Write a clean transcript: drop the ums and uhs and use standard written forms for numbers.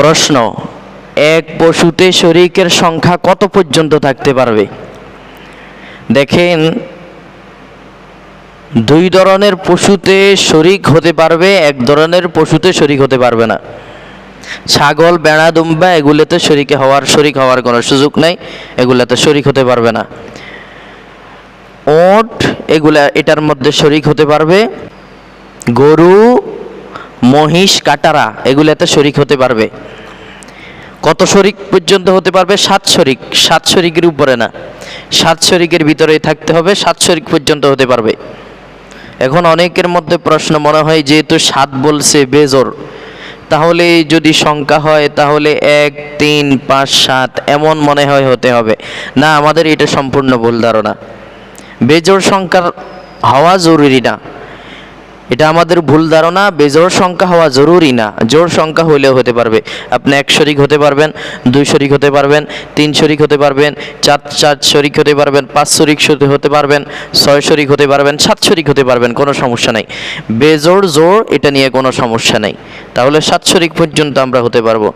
প্রশ্ন, এক পশুতে শরীকের সংখ্যা কত পর্যন্ত থাকতে পারবে? দেখেন, দুই ধরনের পশুতে শরীক হতে পারবে, এক ধরনের পশুতে শরীক হতে পারবে না। ছাগল, বেড়া, দুম্বা এগুলোতে শরীক হওয়ার কোনো সুযোগ নাই, এগুলাতে শরীক হতে পারবে না। ওট এটার মধ্যে শরীক হতে পারবে। গরু, মহিষ, কাটারা এগুলাতে শরীক হতে পারবে। কত শরীক পর্যন্ত হতে পারবে? 7 শরীক। 7 শরীকের উপরে না, 7 শরীকের ভিতরেই থাকতে হবে, 7 শরীক পর্যন্ত হতে পারবে। এখন অনেকের মধ্যে প্রশ্ন মনে হয়, যেহেতু 7 বলছে বেজোর, তাহলে যদি সংখ্যা হয় তাহলে 1, 3, 5, 7 এমন মনে হয় হতে হবে। না, আমাদের এটা সম্পূর্ণ ভুল ধারণা। বেজোড় সংখ্যার হওয়া জরুরি না, এটা আমাদের ভুল ধারণা। বেজোড় সংখ্যা হওয়া জরুরি না, জোড় সংখ্যা হইলেও হতে পারবে। আপনি 1 শরীক হতে পারবেন, 2 শরীক হতে পারবেন, 3 শরীক হতে পারবেন, 4 শরীক হতে পারবেন, 5 শরীক হতে পারবেন, 6 শরীক হতে পারবেন, 7 শরীক হতে পারবেন, কোনো সমস্যা নাই। বেজোড় জোড় এটা নিয়ে কোনো সমস্যা নেই। তাহলে 7 শরীক পর্যন্ত আমরা হতে পারবো।